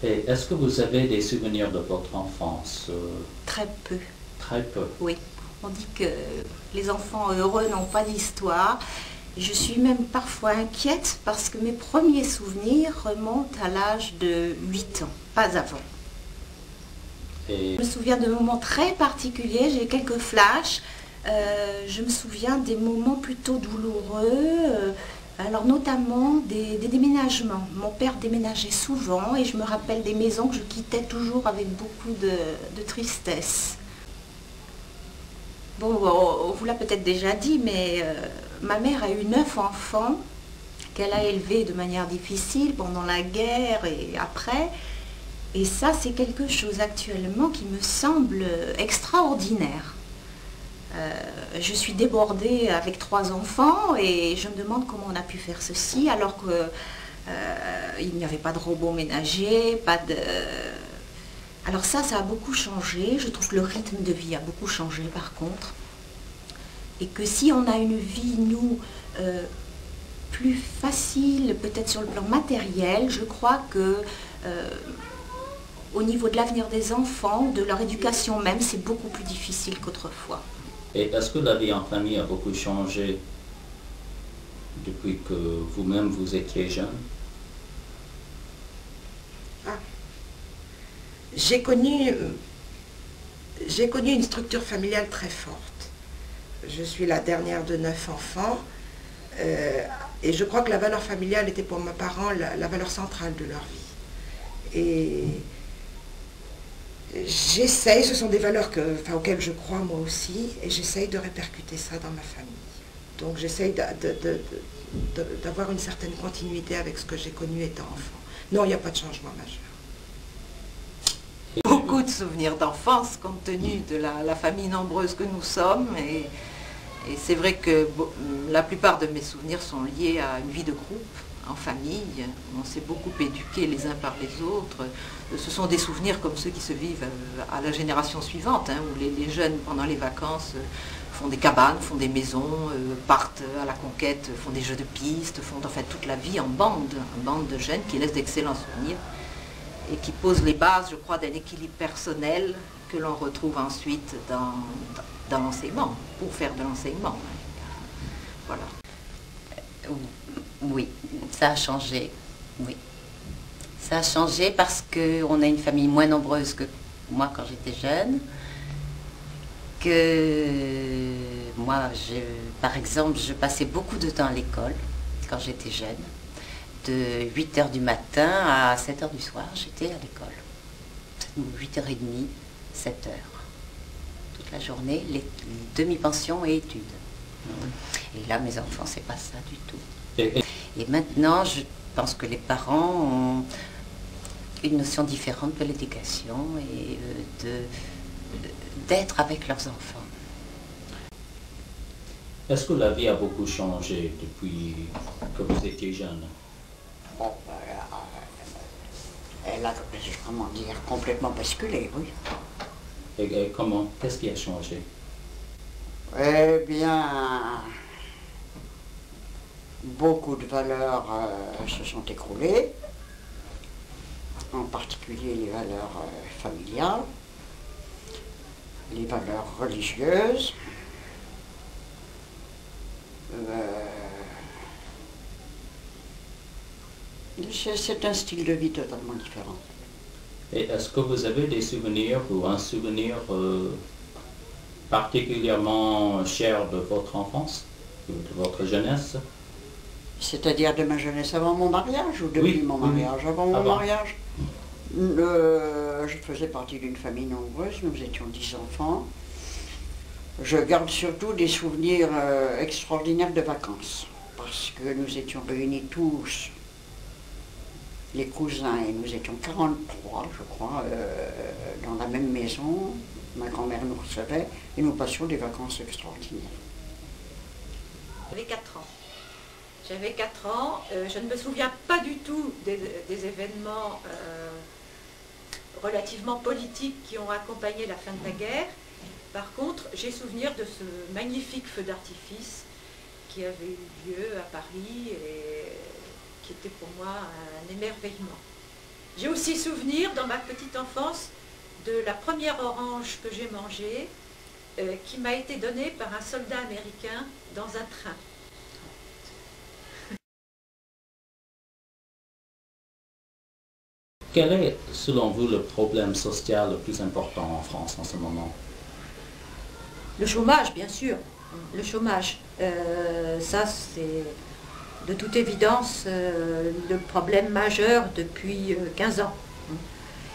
Et est-ce que vous avez des souvenirs de votre enfance? Très peu, Très peu. oui. On dit que les enfants heureux n'ont pas d'histoire. Je suis même parfois inquiète parce que mes premiers souvenirs remontent à l'âge de 8 ans, pas avant. Et Je me souviens de moments très particuliers, j'ai quelques flashs. Je me souviens des moments plutôt douloureux, alors notamment des déménagements. Mon père déménageait souvent et je me rappelle des maisons que je quittais toujours avec beaucoup de tristesse. Bon, on vous l'a peut-être déjà dit, mais ma mère a eu 9 enfants qu'elle a élevés de manière difficile pendant la guerre et après. Et ça, c'est quelque chose actuellement qui me semble extraordinaire. Je suis débordée avec 3 enfants et je me demande comment on a pu faire ceci alors qu'il n'y avait pas de robot ménager, pas de... Alors ça a beaucoup changé. Je trouve que le rythme de vie a beaucoup changé par contre. Et que si on a une vie, nous, plus facile, peut-être sur le plan matériel, je crois que au niveau de l'avenir des enfants, de leur éducation même, c'est beaucoup plus difficile qu'autrefois. Et est-ce que la vie en famille a beaucoup changé depuis que vous-même vous étiez jeune? J'ai connu une structure familiale très forte. Je suis la dernière de 9 enfants et je crois que la valeur familiale était pour mes parents la valeur centrale de leur vie. Et j'essaye, ce sont des valeurs auxquelles je crois moi aussi, et j'essaye de répercuter ça dans ma famille. Donc j'essaye d'avoir une certaine continuité avec ce que j'ai connu étant enfant. Non, il n'y a pas de changement majeur. Beaucoup de souvenirs d'enfance compte tenu de la famille nombreuse que nous sommes. Et c'est vrai que la plupart de mes souvenirs sont liés à une vie de groupe, en famille. On s'est beaucoup éduqués les uns par les autres. Ce sont des souvenirs comme ceux qui se vivent à la génération suivante, hein, où les jeunes, pendant les vacances, font des cabanes, font des maisons, partent à la conquête, font des jeux de piste, font en fait toute la vie en bande de jeunes qui laissent d'excellents souvenirs et qui posent les bases, je crois, d'un équilibre personnel que l'on retrouve ensuite dans l'enseignement, pour faire de l'enseignement. Voilà. Oui, ça a changé, oui. Ça a changé parce qu'on a une famille moins nombreuse que moi quand j'étais jeune. Que moi, par exemple, je passais beaucoup de temps à l'école quand j'étais jeune. De 8h du matin à 7h du soir, j'étais à l'école. 8h30, 7h. Toute la journée, les demi-pensions et études. Et là, mes enfants, c'est pas ça du tout. Et maintenant, je pense que les parents ont une notion différente de l'éducation et d'être avec leurs enfants. Est-ce que la vie a beaucoup changé depuis que vous étiez jeune? Bon, elle a, comment dire, complètement basculé, oui. Et comment? Qu'est-ce qui a changé? Eh bien, beaucoup de valeurs se sont écroulées, en particulier les valeurs familiales, les valeurs religieuses. C'est un style de vie totalement différent. Et est-ce que vous avez des souvenirs ou un souvenir particulièrement cher de votre enfance, de votre jeunesse? C'est-à-dire de ma jeunesse avant mon mariage ou depuis mon mariage? Avant mon mariage, je faisais partie d'une famille nombreuse, nous étions 10 enfants. Je garde surtout des souvenirs extraordinaires de vacances, parce que nous étions réunis tous, les cousins, et nous étions 43, je crois, dans la même maison. Ma grand-mère nous recevait et nous passions des vacances extraordinaires. J'avais 4 ans. J'avais 4 ans, je ne me souviens pas du tout des événements relativement politiques qui ont accompagné la fin de la guerre. Par contre, j'ai souvenir de ce magnifique feu d'artifice qui avait eu lieu à Paris et qui était pour moi un émerveillement. J'ai aussi souvenir dans ma petite enfance de la première orange que j'ai mangée qui m'a été donnée par un soldat américain dans un train. Quel est, selon vous, le problème social le plus important en France en ce moment? Le chômage, bien sûr. Le chômage. Ça, c'est de toute évidence le problème majeur depuis 15 ans.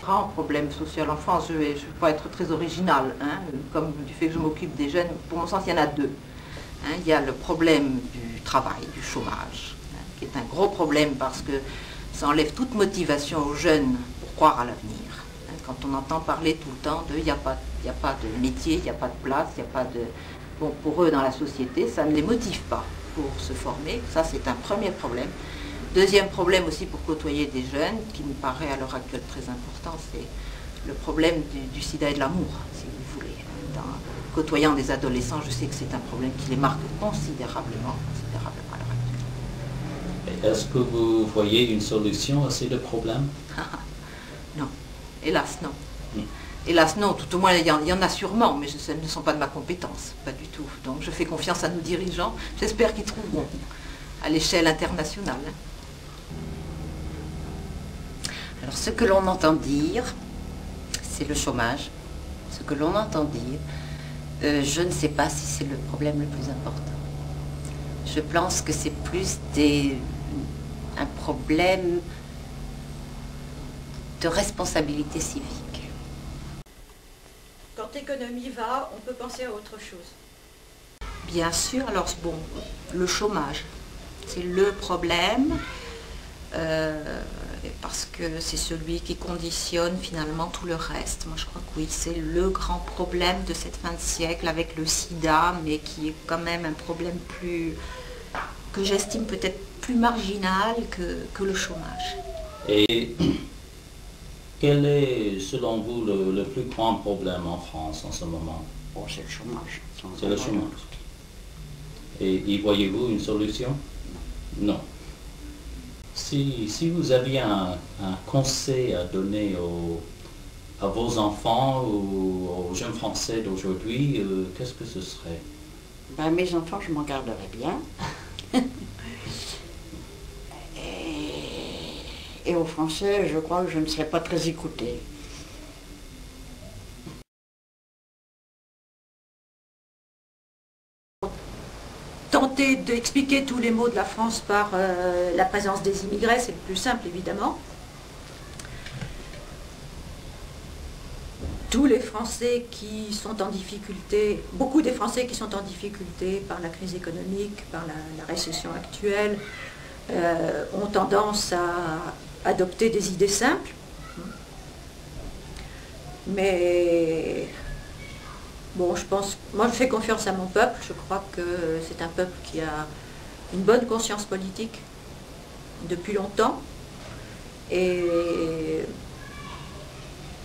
Grand problème social en France, je vais pas être très original, hein, comme du fait que je m'occupe des jeunes, pour mon sens il y en a deux. Hein, il y a le problème du travail, du chômage, hein, qui est un gros problème parce que ça enlève toute motivation aux jeunes pour croire à l'avenir. Hein, quand on entend parler tout le temps de il n'y a pas de métier, il n'y a pas de place, il n'y a pas de... Bon, pour eux dans la société, ça ne les motive pas pour se former, ça c'est un premier problème. Deuxième problème aussi pour côtoyer des jeunes, qui me paraît à l'heure actuelle très important, c'est le problème du sida et de l'amour, si vous voulez. Côtoyant des adolescents, je sais que c'est un problème qui les marque considérablement à l'heure actuelle. Est-ce que vous voyez une solution à ces deux problèmes? Non, hélas non. Hélas non, tout au moins il y en a sûrement, mais ce ne sont pas de ma compétence, pas du tout. Donc je fais confiance à nos dirigeants, j'espère qu'ils trouveront à l'échelle internationale. Alors ce que l'on entend dire, c'est le chômage. Ce que l'on entend dire, je ne sais pas si c'est le problème le plus important. Je pense que c'est plus un problème de responsabilité civique. Quand l'économie va, on peut penser à autre chose. Bien sûr, alors bon, le chômage, c'est le problème, parce que c'est celui qui conditionne finalement tout le reste. Moi je crois que oui, c'est le grand problème de cette fin de siècle avec le sida, mais qui est quand même un problème que j'estime peut-être plus marginal que le chômage. Et quel est, selon vous, le plus grand problème en France en ce moment? Bon, c'est le chômage. C'est le chômage. Et y voyez-vous une solution? Non. Si vous aviez un conseil à donner à vos enfants ou aux jeunes Français d'aujourd'hui, qu'est-ce que ce serait? Ben, mes enfants, je m'en garderais bien. Et aux Français, je crois que je ne serais pas très écoutée. Tenter d'expliquer tous les maux de la France par la présence des immigrés, c'est le plus simple évidemment. Tous les Français qui sont en difficulté, beaucoup des Français qui sont en difficulté par la crise économique, par la récession actuelle, ont tendance à adopter des idées simples. Mais bon, je pense, moi je fais confiance à mon peuple, je crois que c'est un peuple qui a une bonne conscience politique depuis longtemps. Et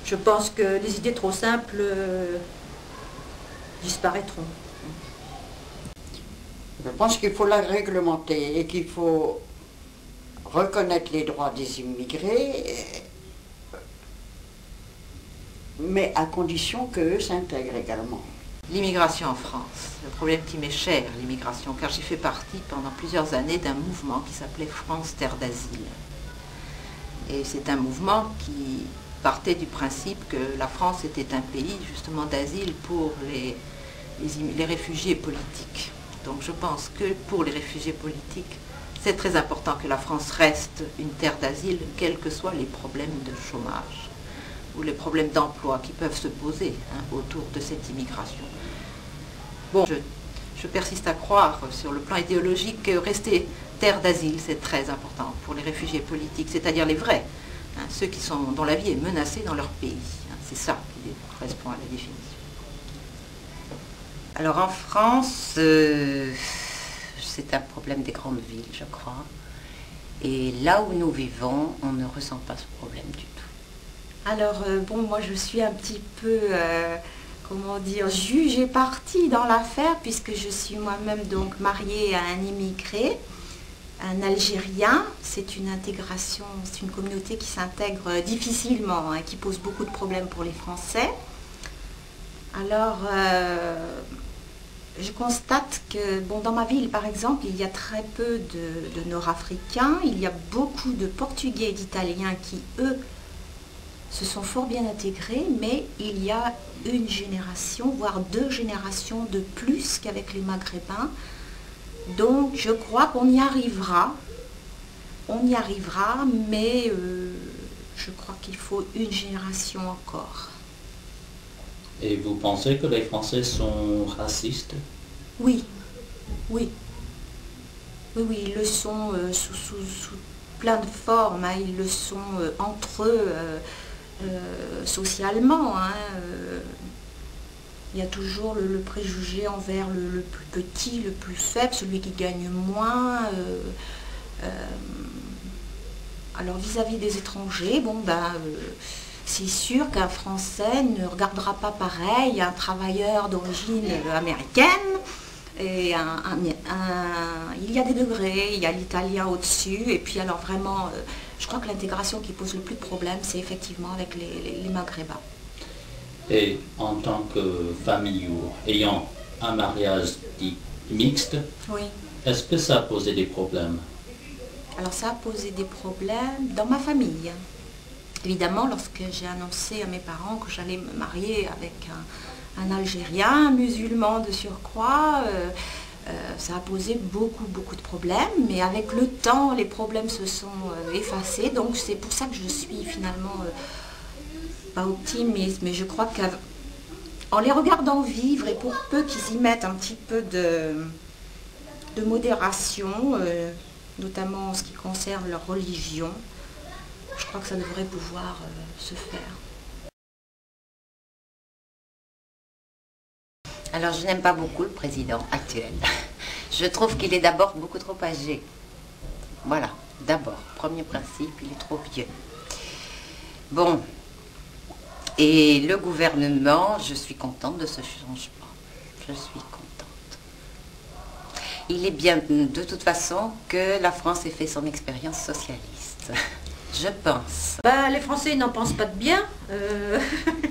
je pense que les idées trop simples disparaîtront. Je pense qu'il faut la réglementer et qu'il faut reconnaître les droits des immigrés, mais à condition qu'eux s'intègrent également. L'immigration en France, le problème qui m'est cher, l'immigration, car j'ai fait partie pendant plusieurs années d'un mouvement qui s'appelait France Terre d'Asile. Et c'est un mouvement qui partait du principe que la France était un pays justement d'asile pour les réfugiés politiques. Donc je pense que pour les réfugiés politiques, c'est très important que la France reste une terre d'asile, quels que soient les problèmes de chômage ou les problèmes d'emploi qui peuvent se poser autour de cette immigration. Bon, je persiste à croire sur le plan idéologique que rester terre d'asile, c'est très important pour les réfugiés politiques, c'est-à-dire les vrais, ceux dont la vie est menacée dans leur pays. C'est ça qui correspond à la définition. Alors en France, c'est un problème des grandes villes, je crois. Et là où nous vivons, on ne ressent pas ce problème du tout. Alors bon, moi je suis un petit peu, comment dire, juge et partie dans l'affaire, puisque je suis moi-même donc mariée à un immigré, un Algérien. C'est une intégration, c'est une communauté qui s'intègre difficilement, hein, qui pose beaucoup de problèmes pour les Français. Alors, je constate que, bon, dans ma ville, par exemple, il y a très peu de Nord-Africains. Il y a beaucoup de Portugais et d'Italiens qui, eux, se sont fort bien intégrés, mais il y a une génération, voire 2 générations de plus qu'avec les Maghrébins. Donc, je crois qu'on y arrivera. On y arrivera, mais je crois qu'il faut une génération encore. Et vous pensez que les Français sont racistes? Oui, oui. Oui, oui, ils le sont sous plein de formes, hein. Ils le sont entre eux, socialement. Hein. Il y a toujours le préjugé envers le plus petit, le plus faible, celui qui gagne moins. Alors vis-à-vis des étrangers, bon ben... c'est sûr qu'un Français ne regardera pas pareil un travailleur d'origine américaine. Et il y a des degrés, il y a l'Italien au-dessus. Et puis alors vraiment, je crois que l'intégration qui pose le plus de problèmes, c'est effectivement avec les Maghrébins. Et en tant que famille ou ayant un mariage dit mixte, oui. Est-ce que ça a posé des problèmes? Alors ça a posé des problèmes dans ma famille. Évidemment, lorsque j'ai annoncé à mes parents que j'allais me marier avec un Algérien, un musulman de surcroît, ça a posé beaucoup de problèmes. Mais avec le temps, les problèmes se sont effacés. Donc c'est pour ça que je suis finalement pas optimiste. Mais je crois qu'en les regardant vivre, et pour peu qu'ils y mettent un petit peu de modération, notamment en ce qui concerne leur religion, je crois que ça devrait pouvoir se faire. Alors, je n'aime pas beaucoup le président actuel. Je trouve qu'il est d'abord beaucoup trop âgé. Voilà, d'abord, premier principe, il est trop vieux. Bon, et le gouvernement, je suis contente de ce changement. Je suis contente. Il est bien, de toute façon, que la France ait fait son expérience socialiste. Je pense. Ben, les Français n'en pensent pas de bien,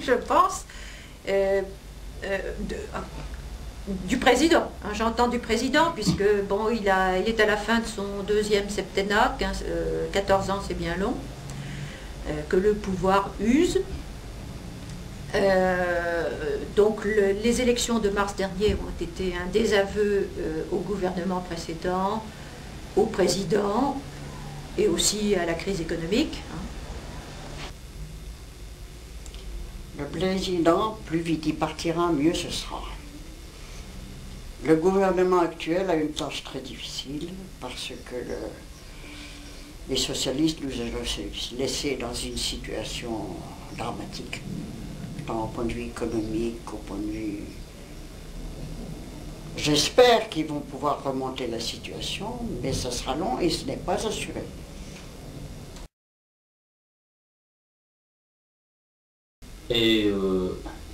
je pense, du président. Hein, j'entends du président, puisque bon, il est à la fin de son 2e septennat, 14 ans c'est bien long, que le pouvoir use. Donc les élections de mars dernier ont été un désaveu au gouvernement précédent, au président, et aussi à la crise économique. Le président, plus vite il partira, mieux ce sera. Le gouvernement actuel a une tâche très difficile parce que les socialistes nous ont laissés dans une situation dramatique, tant au point de vue économique qu'au point de vue... J'espère qu'ils vont pouvoir remonter la situation, mais ça sera long et ce n'est pas assuré. Et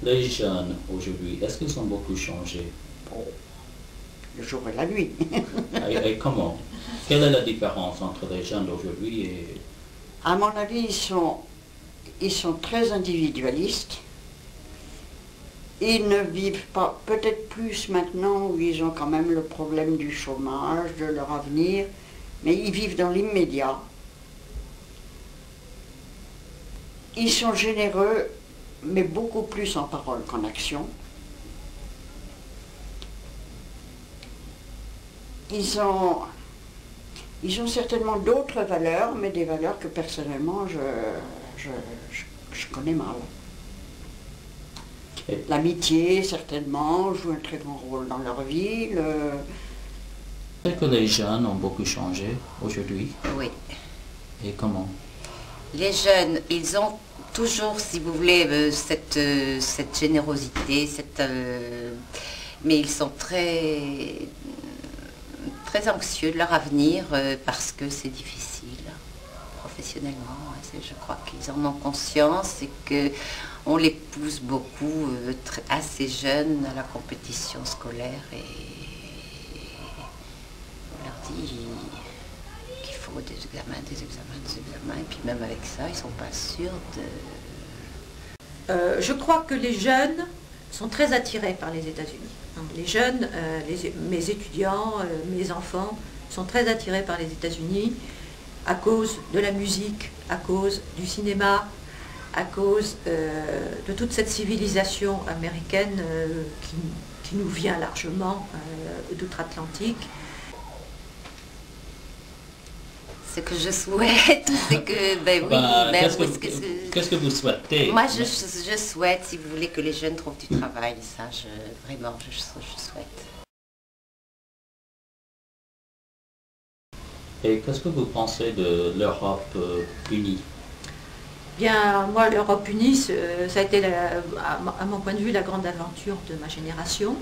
les jeunes aujourd'hui, est-ce qu'ils ont beaucoup changé? Oh, le jour et la nuit. et comment? Quelle est la différence entre les jeunes d'aujourd'hui et... À mon avis, ils sont très individualistes. Ils ne vivent pas, peut-être plus maintenant où ils ont quand même le problème du chômage, de leur avenir, mais ils vivent dans l'immédiat. Ils sont généreux, mais beaucoup plus en parole qu'en action. Ils ont certainement d'autres valeurs, mais des valeurs que personnellement je connais mal. L'amitié, certainement, joue un très grand rôle dans leur vie. Est-ce que les jeunes ont beaucoup changé aujourd'hui? Oui. Et comment? Les jeunes, ils ont toujours, si vous voulez, cette générosité, mais ils sont très anxieux de leur avenir parce que c'est difficile, professionnellement. Je crois qu'ils en ont conscience et qu'on les pousse beaucoup, assez jeunes, à la compétition scolaire et on leur dit niveau des examens, et puis même avec ça, ils ne sont pas sûrs de... Je crois que les jeunes sont très attirés par les États-Unis. Les jeunes, mes étudiants, mes enfants sont très attirés par les États-Unis à cause de la musique, à cause du cinéma, à cause de toute cette civilisation américaine qui nous vient largement d'outre-Atlantique. Ce que je souhaite, c'est que, qu'est-ce que vous souhaitez? Moi, je souhaite, si vous voulez, que les jeunes trouvent du travail. Ça, vraiment, je souhaite. Et qu'est-ce que vous pensez de l'Europe unie? Bien, moi, l'Europe unie, ça a été, à mon point de vue, la grande aventure de ma génération.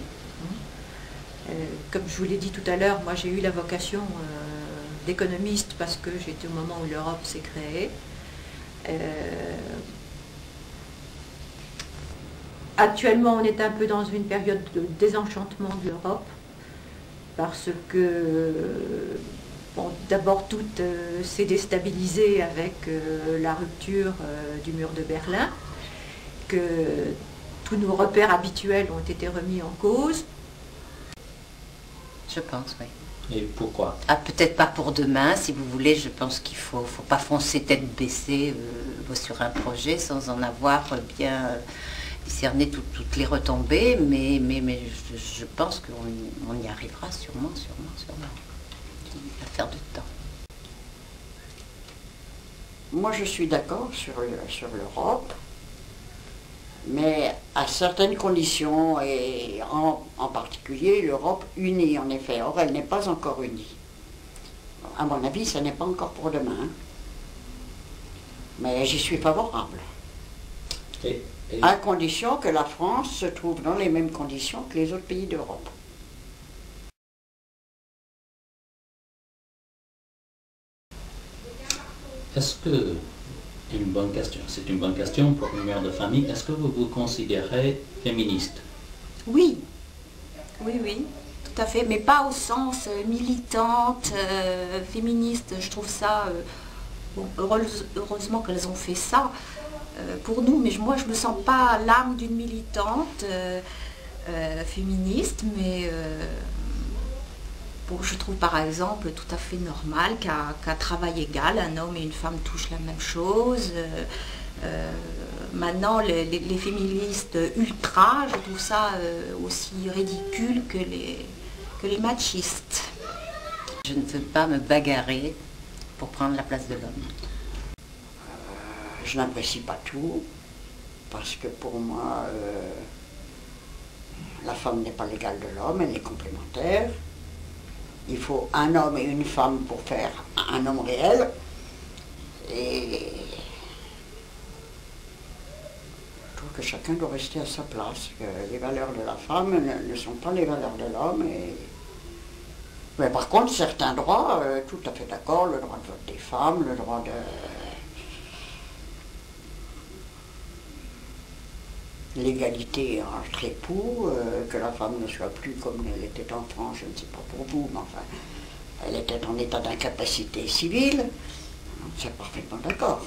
Comme je vous l'ai dit tout à l'heure, moi, j'ai eu la vocation d'économiste parce que j'étais au moment où l'Europe s'est créée. Actuellement, on est un peu dans une période de désenchantement de l'Europe parce que, bon, d'abord, tout s'est déstabilisé avec la rupture du mur de Berlin, que tous nos repères habituels ont été remis en cause. Je pense, oui. Et pourquoi? Ah, peut-être pas pour demain, si vous voulez. Je pense qu'il faut pas foncer tête baissée sur un projet sans en avoir bien discerné toutes les retombées, mais je pense qu'on y arrivera sûrement. Affaire de temps. Moi, je suis d'accord sur l'Europe, mais à certaines conditions, et en particulier l'Europe unie, en effet. Or, elle n'est pas encore unie. À mon avis, ça n'est pas encore pour demain. Mais j'y suis favorable. À condition que la France se trouve dans les mêmes conditions que les autres pays d'Europe. Est-ce que, une bonne question, c'est une bonne question pour une mère de famille, est-ce que vous vous considérez féministe? Oui, tout à fait, mais pas au sens militante, féministe. Je trouve ça, bon, heureusement qu'elles ont fait ça pour nous, mais moi je ne me sens pas l'âme d'une militante féministe, mais bon, je trouve par exemple tout à fait normal qu'à travail égal, un homme et une femme touchent la même chose. Maintenant, les féministes ultra, je trouve ça aussi ridicule que les machistes. Je ne veux pas me bagarrer pour prendre la place de l'homme. Je n'apprécie pas tout, parce que pour moi, la femme n'est pas l'égale de l'homme, elle est complémentaire. Il faut un homme et une femme pour faire un homme réel. Et je trouve que chacun doit rester à sa place, que les valeurs de la femme ne sont pas les valeurs de l'homme. Mais par contre, certains droits, tout à fait d'accord, le droit de vote des femmes, le droit de... l'égalité entre époux, que la femme ne soit plus comme elle était en France, je ne sais pas pour vous, mais enfin, elle était en état d'incapacité civile, c'est parfaitement d'accord.